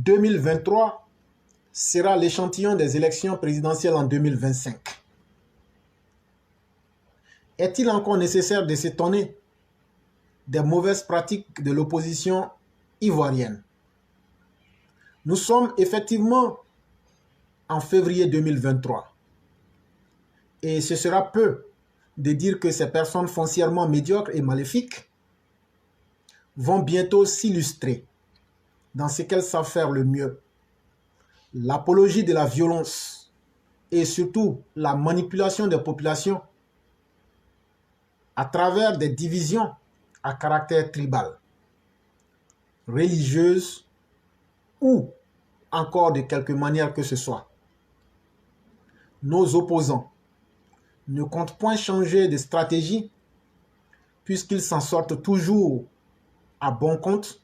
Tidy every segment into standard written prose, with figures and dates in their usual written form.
2023 sera l'échantillon des élections présidentielles en 2025. Est-il encore nécessaire de s'étonner des mauvaises pratiques de l'opposition ivoirienne? Nous sommes effectivement en février 2023 et ce sera peu de dire que ces personnes foncièrement médiocres et maléfiques vont bientôt s'illustrer dans ce qu'elles savent faire le mieux: l'apologie de la violence et surtout la manipulation des populations à travers des divisions à caractère tribal, religieuse ou encore de quelque manière que ce soit. Nos opposants ne comptent point changer de stratégie puisqu'ils s'en sortent toujours à bon compte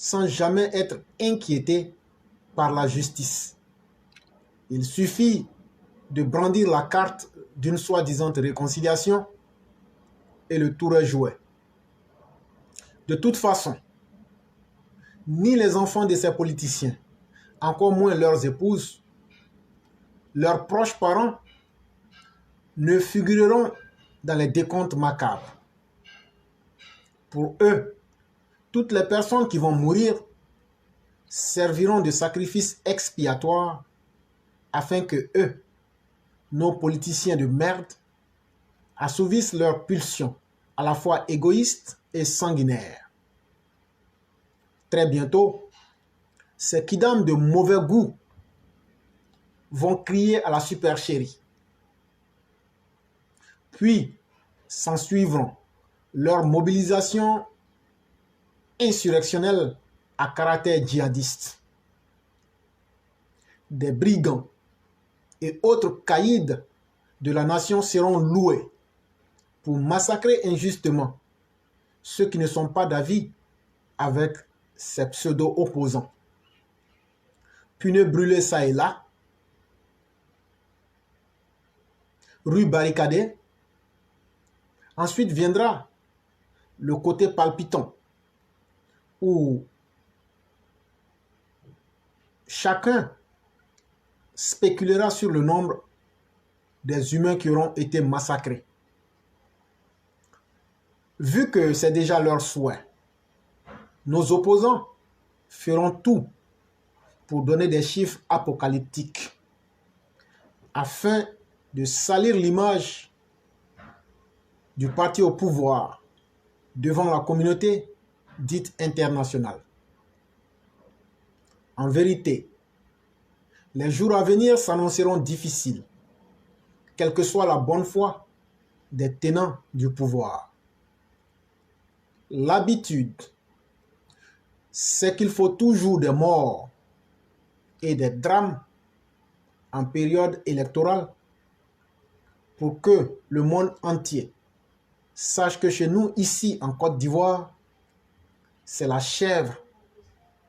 sans jamais être inquiétés par la justice. Il suffit de brandir la carte d'une soi-disant réconciliation et le tour est joué. De toute façon, ni les enfants de ces politiciens, encore moins leurs épouses, leurs proches parents, ne figureront dans les décomptes macabres. Pour eux, toutes les personnes qui vont mourir serviront de sacrifice expiatoire afin que eux, nos politiciens de merde, assouvissent leurs pulsions à la fois égoïstes et sanguinaires. Très bientôt, ces kidams de mauvais goût vont crier à la supercherie. Puis s'ensuivront leur mobilisation insurrectionnelle à caractère djihadiste. Des brigands et autres caïds de la nation seront loués pour massacrer injustement ceux qui ne sont pas d'avis avec ces pseudo-opposants. Pneus brûlés ça et là, rues barricadées. Ensuite viendra le côté palpitant où chacun spéculera sur le nombre des humains qui auront été massacrés. Vu que c'est déjà leur souhait, nos opposants feront tout pour donner des chiffres apocalyptiques afin de salir l'image du parti au pouvoir devant la communauté dite internationale. En vérité, les jours à venir s'annonceront difficiles, quelle que soit la bonne foi des tenants du pouvoir. L'habitude, c'est qu'il faut toujours des morts et des drames en période électorale pour que le monde entier sache que chez nous, ici en Côte d'Ivoire, c'est la chèvre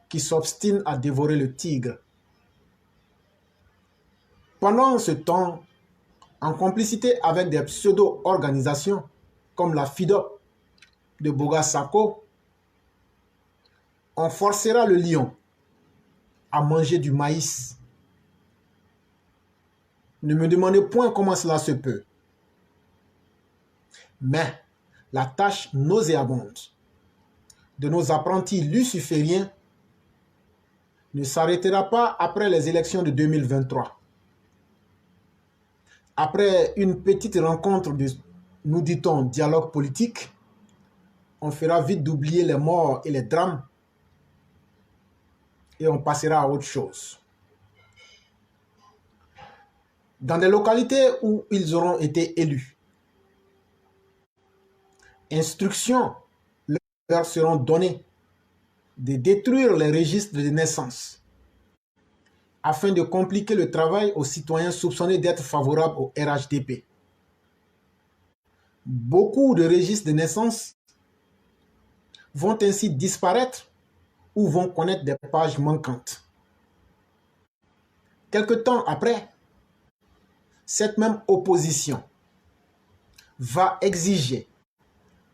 qui s'obstine à dévorer le tigre. Pendant ce temps, en complicité avec des pseudo-organisations comme la FIDOP de Boga Sako, on forcera le lion à manger du maïs. Ne me demandez point comment cela se peut. Mais la tâche nauséabonde de nos apprentis lucifériens ne s'arrêtera pas après les élections de 2023. Après une petite rencontre de, nous dit-on, dialogue politique, on fera vite d'oublier les morts et les drames et on passera à autre chose. Dans des localités où ils auront été élus, instructions leur seront données de détruire les registres de naissance afin de compliquer le travail aux citoyens soupçonnés d'être favorables au RHDP. Beaucoup de registres de naissance vont ainsi disparaître ou vont connaître des pages manquantes. Quelque temps après, cette même opposition va exiger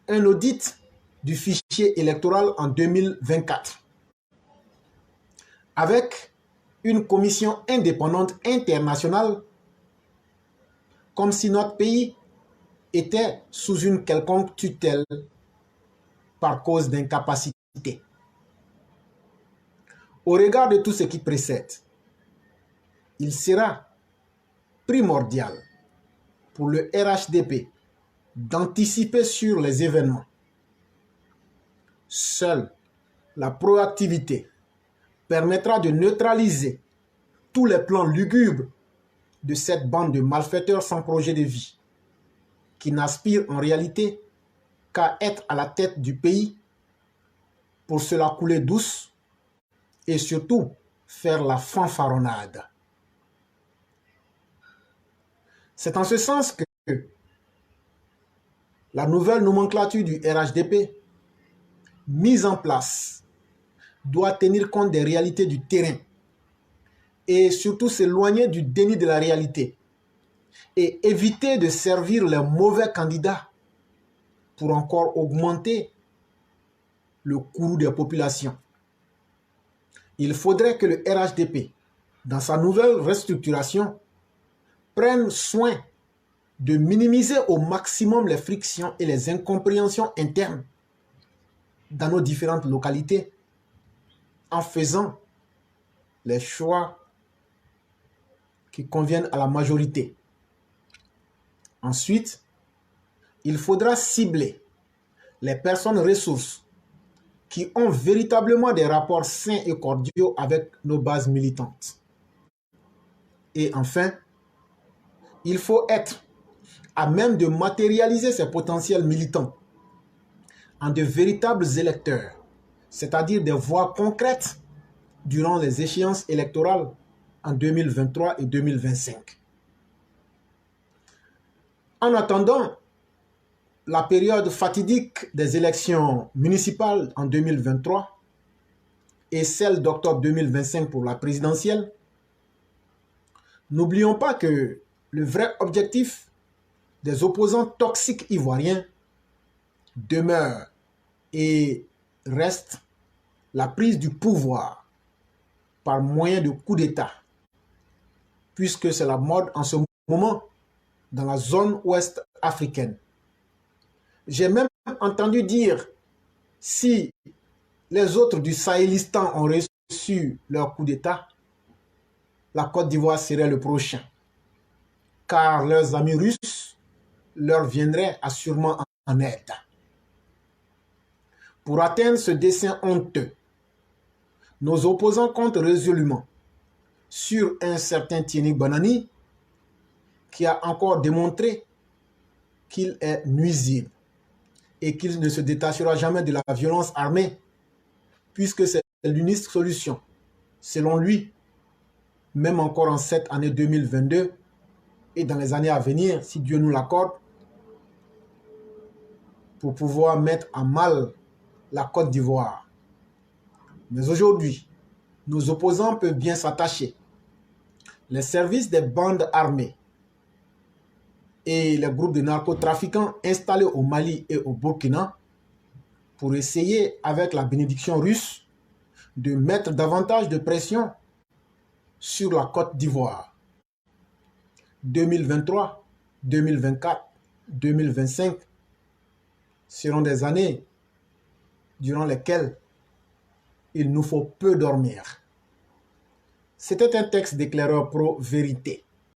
un audit du fichier électoral en 2024. avec une commission indépendante internationale, comme si notre pays était sous une quelconque tutelle par cause d'incapacité. Au regard de tout ce qui précède, il sera primordial pour le RHDP d'anticiper sur les événements. Seule la proactivité permettra de neutraliser tous les plans lugubres de cette bande de malfaiteurs sans projet de vie, qui n'aspirent en réalité qu'à être à la tête du pays pour se la couler douce et surtout faire la fanfaronnade. C'est en ce sens que la nouvelle nomenclature du RHDP, mise en place, doit tenir compte des réalités du terrain et surtout s'éloigner du déni de la réalité et éviter de servir les mauvais candidats pour encore augmenter le coût des populations. Il faudrait que le RHDP, dans sa nouvelle restructuration, prenne soin de minimiser au maximum les frictions et les incompréhensions internes dans nos différentes localités en faisant les choix qui conviennent à la majorité. Ensuite, il faudra cibler les personnes ressources qui ont véritablement des rapports sains et cordiaux avec nos bases militantes. Et enfin, il faut être à même de matérialiser ces potentiels militants en de véritables électeurs, c'est-à-dire des voix concrètes durant les échéances électorales en 2023 et 2025. En attendant la période fatidique des élections municipales en 2023 et celle d'octobre 2025 pour la présidentielle, n'oublions pas que le vrai objectif des opposants toxiques ivoiriens demeure et reste la prise du pouvoir par moyen de coup d'État, puisque c'est la mode en ce moment dans la zone ouest africaine. J'ai même entendu dire, si les autres du Sahélistan ont reçu leur coup d'État, la Côte d'Ivoire serait le prochain, car leurs amis russes leur viendraient assurément en aide. Pour atteindre ce dessein honteux, nos opposants comptent résolument sur un certain Tieni Banani qui a encore démontré qu'il est nuisible et qu'il ne se détachera jamais de la violence armée, puisque c'est l'unique solution, selon lui, même encore en cette année 2022 et dans les années à venir, si Dieu nous l'accorde, pour pouvoir mettre à mal la Côte d'Ivoire. Mais aujourd'hui, nos opposants peuvent bien s'attacher. Les services des bandes armées et les groupes de narcotrafiquants installés au Mali et au Burkina pour essayer, avec la bénédiction russe, de mettre davantage de pression sur la Côte d'Ivoire. 2023, 2024, 2025 seront des années durant lesquelles il nous faut peu dormir. C'était un texte d'éclaireur pro vérité.